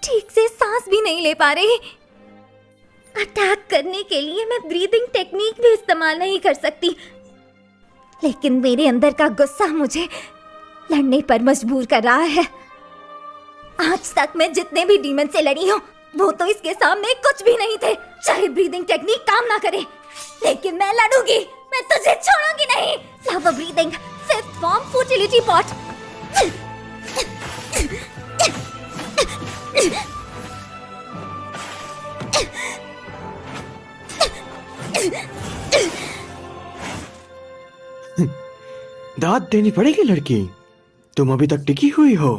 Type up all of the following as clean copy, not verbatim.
ठीक से सांस भी नहीं ले पा रही। अटैक करने के लिए मैं ब्रीदिंग टेक्निक भी इस्तेमाल नहीं कर सकती, लेकिन मेरे अंदर का गुस्सा मुझे लड़ने पर मजबूर कर रहा है। आज तक मैं जितने भी डीमन से लड़ी हूँ वो तो इसके सामने कुछ भी नहीं थे। चाहे ब्रीदिंग टेक्निक काम ना करे, लेकिन मैं लड़ूंगी, मैं तुझे छोड़ूंगी नहीं। Lava breathing, fifth form, fertility pot. दाद देनी पड़ेगी लड़की, तुम अभी तक टिकी हुई हो।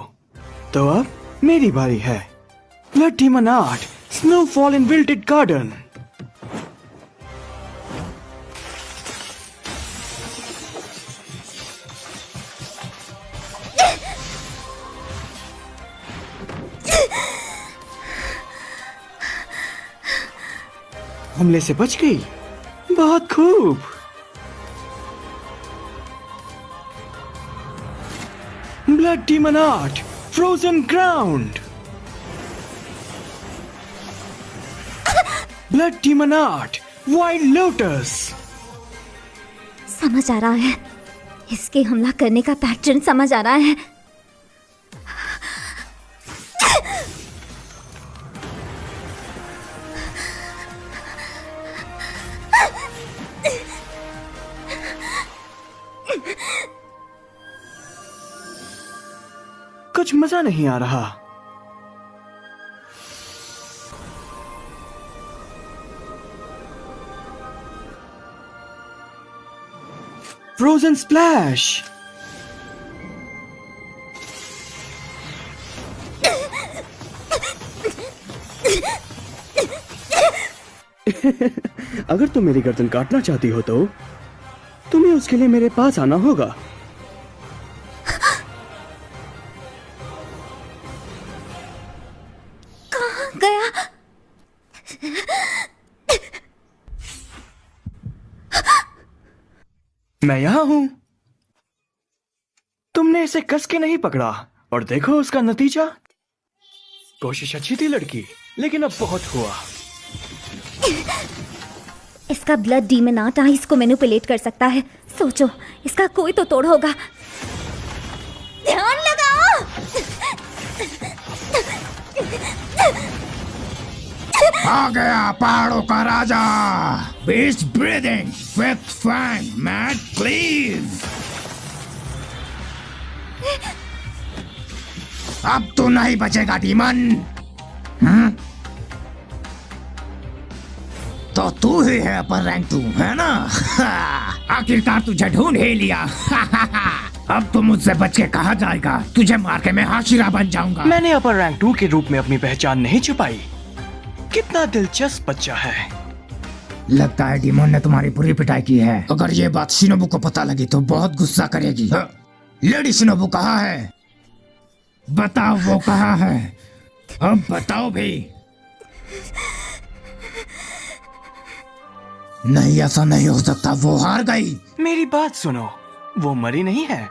तो अब मेरी बारी है। Blood demon art, snowfall in wilted garden. हमले से बच गई, बहुत खूब। Blood demon art, frozen ground. Blood demon art, wild lotus. समझ आ रहा है, इसके हमला करने का पैटर्न समझ आ रहा है। कुछ मजा नहीं आ रहा। Frozen splash. अगर तुम मेरी गर्दन काटना चाहती हो तो तुम्हें उसके लिए मेरे पास आना होगा। गया। मैं यहां हूं। तुमने इसे कस के नहीं पकड़ा और देखो उसका नतीजा। कोशिश अच्छी थी लड़की, लेकिन अब बहुत हुआ। इसका ब्लड डीमन आर्ट आइस को मैनिपुलेट कर सकता है। सोचो, इसका कोई तो तोड़ होगा। ध्यान लगाओ। आ गया पहाड़ों का राजा, beast breathing, fifth fang, mad cleave. अब तो नहीं बचेगा डीमन। तो तू ही है अपर रैंक 2, है ना? आखिरकार तुझे ढूंढ ही लिया। अब तो मुझसे बच के कहा जाएगा, तुझे मार के मैं हाशिरा बन जाऊंगा। मैंने अपर रैंक 2 के रूप में अपनी पहचान नहीं छुपाई। कितना दिलचस्प बच्चा है। लगता है डीमन ने तुम्हारी पूरी पिटाई की है। अगर ये बात शिनोबू को पता लगी तो बहुत गुस्सा करेगी। लेडी शिनोबू कहाँ है? बताओ वो कहाँ है? अब बताओ भी। नहीं, ऐसा नहीं हो सकता, वो हार गई। मेरी बात सुनो, वो मरी नहीं है।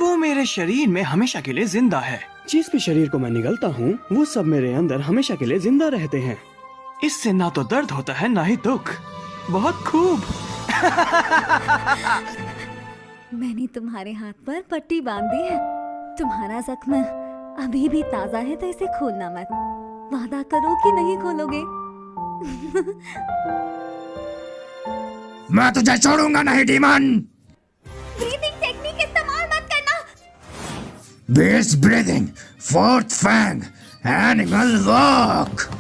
वो मेरे शरीर में हमेशा के लिए जिंदा है। जिस भी शरीर को मैं निगलता हूँ वो सब मेरे अंदर हमेशा के लिए जिंदा रहते हैं। इससे ना तो दर्द होता है ना ही दुख। बहुत खूब। मैंने तुम्हारे हाथ पर पट्टी बांध दी है। तुम्हारा जख्म अभी भी ताजा है तो इसे खोलना मत। वादा करो कि नहीं खोलोगे। मैं तुझे छोड़ूंगा नहीं डीमन। ब्रीदिंग टेक्निक इस्तेमाल मत करना। Best breathing, fourth fang, animal walk.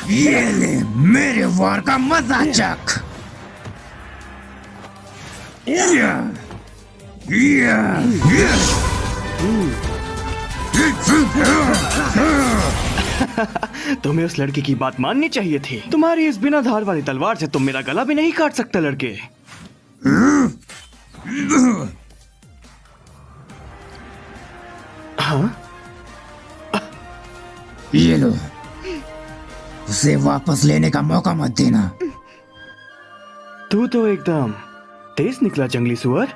ये ले मेरे वार का मजा चख। तुम्हें उस लड़की की बात माननी चाहिए थी। तुम्हारी इस बिना धार वाली तलवार से तुम मेरा गला भी नहीं काट सकते लड़के। हाँ? ये लो, उसे वापस लेने का मौका मत देना। तू तो एकदम तेज निकला जंगली सुअर।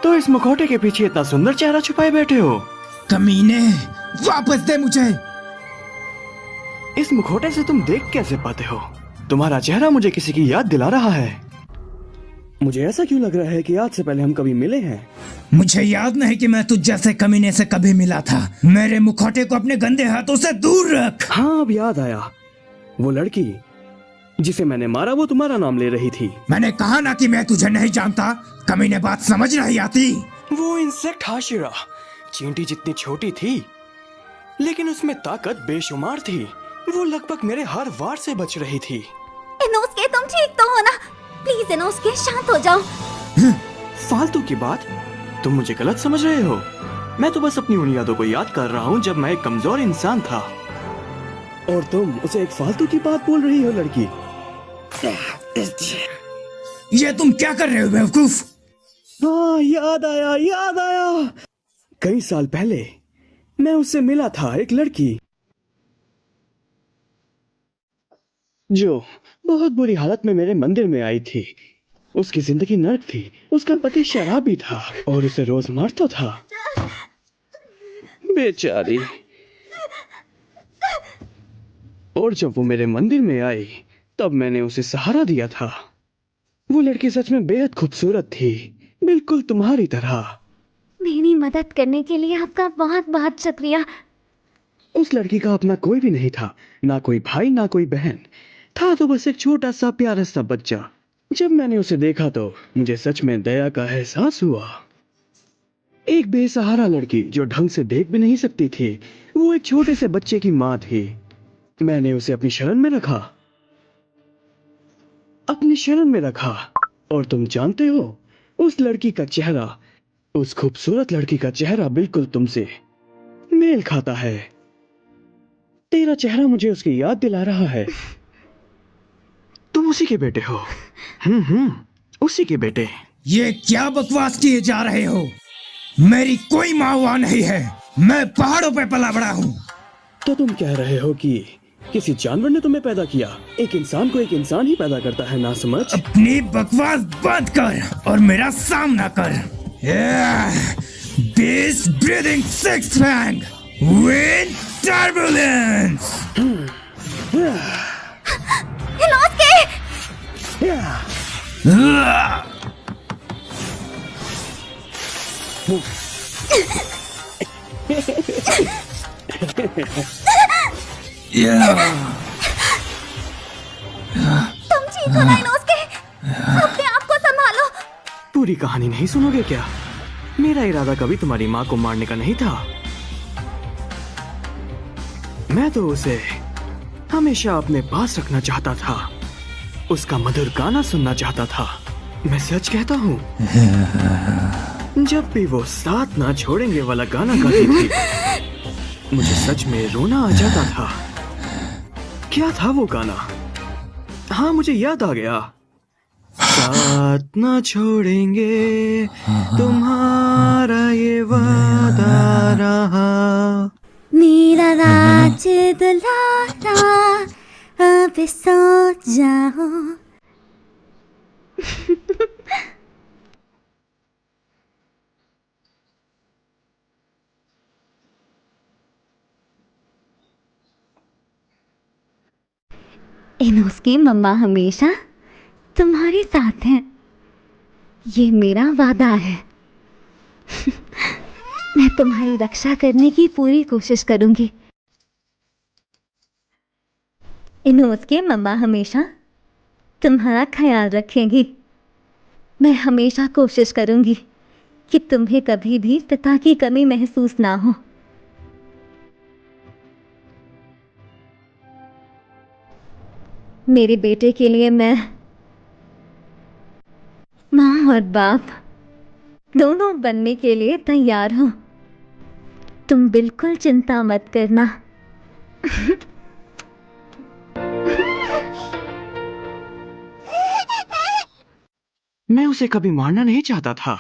तो इस मुखौटे के पीछे इतना सुंदर चेहरा छुपाए बैठे हो। कमीने, वापस दे मुझे। इस मुखौटे से तुम देख कैसे पाते हो? तुम्हारा चेहरा मुझे किसी की याद दिला रहा है। मुझे ऐसा क्यों लग रहा है कि आज से पहले हम कभी मिले हैं? मुझे याद नहीं कि मैं तुझ जैसे कमीने से कभी मिला था। मेरे मुखौटे को अपने गंदे हाथों से दूर रख। हाँ, अब याद आया। वो लड़की जिसे मैंने मारा वो तुम्हारा नाम ले रही थी। मैंने कहा ना कि मैं तुझे नहीं जानता। कमीने, बात समझ नहीं आती। वो इंसेक्ट हाशिरा चींटी जितनी छोटी थी, लेकिन उसमें ताकत बेशुमार थी। वो लगभग मेरे हर वार से बच रही थी। इनोस्के, तुम ठीक तो हो ना? प्लीज इनोस्के, शांत हो जाओ। फालतू की बात, तुम मुझे गलत समझ रहे हो। मैं तो बस अपनी उन यादों को याद कर रहा हूँ जब मैं एक कमजोर इंसान था, और तुम उसे एक फालतू की बात बोल रही हो लड़की। ये तुम क्या कर रहे हो बेवकूफ? हाँ, याद आया, याद आया। कई साल पहले मैं उससे मिला था, एक लड़की जो बहुत बुरी हालत में मेरे मंदिर में आई थी। उसकी जिंदगी नर्क थी। उसका पति शराबी था और उसे रोज मारता था। बेचारी। और जब वो मेरे मंदिर में आई तब मैंने उसे सहारा दिया था। वो लड़की सच में बेहद खूबसूरत थी, बिल्कुल तुम्हारी तरह। मेरी मदद करने के लिए आपका बहुत बहुत शुक्रिया। उस लड़की का अपना कोई भी नहीं था, ना कोई भाई ना कोई बहन था, तो बस एक छोटा सा प्यारा सा बच्चा। जब मैंने उसे देखा तो मुझे सच में दया का एहसास हुआ। एक बेसहारा लड़की जो ढंग से देख भी नहीं सकती थी, वो एक छोटे से बच्चे की माँ थी। मैंने उसे अपनी शरण में रखा, अपनी शरण में रखा। और तुम जानते हो, उस लड़की का चेहरा, उस खूबसूरत लड़की का चेहरा बिल्कुल तुमसे मेल खाता है। तेरा चेहरा मुझे उसकी याद दिला रहा है। तुम उसी के बेटे हो। उसी के बेटे। ये क्या बकवास किए जा रहे हो? मेरी कोई माँ वहाँ नहीं है। मैं पहाड़ों पे पला बड़ा हूँ। तो तुम कह रहे हो कि किसी जानवर ने तुम्हें पैदा किया? एक इंसान को एक इंसान ही पैदा करता है, ना समझ। अपनी बकवास बंद कर और मेरा सामना कर। Beast breathing six fang wind turbulence. Inosuke! तुम ठीक हो ना इनोस्के? अपने आप को संभालो। पूरी कहानी नहीं सुनोगे क्या? मेरा इरादा कभी तुम्हारी माँ को मारने का नहीं था। मैं तो उसे हमेशा अपने पास रखना चाहता था, उसका मधुर गाना सुनना चाहता था। मैं सच कहता हूँ, जब भी वो साथ ना छोड़ेंगे वाला गाना गाती थी, मुझे सच में रोना आ जाता था। क्या था वो गाना? हाँ, मुझे याद आ गया। साथ ना छोड़ेंगे तुम्हारा ये वादा रहा। मेरा राज दुलारा अब सो जाओ। इनोस्के मम्मा हमेशा तुम्हारे साथ हैं, ये मेरा वादा है। मैं तुम्हारी रक्षा करने की पूरी कोशिश करूंगी। इनोस्के मम्मा हमेशा तुम्हारा ख्याल रखेंगी। मैं हमेशा कोशिश करूंगी कि तुम्हें कभी भी पिता की कमी महसूस ना हो। मेरे बेटे के लिए मैं माँ और बाप दोनों बनने के लिए तैयार हूँ। तुम बिल्कुल चिंता मत करना। मैं उसे कभी मारना नहीं चाहता था,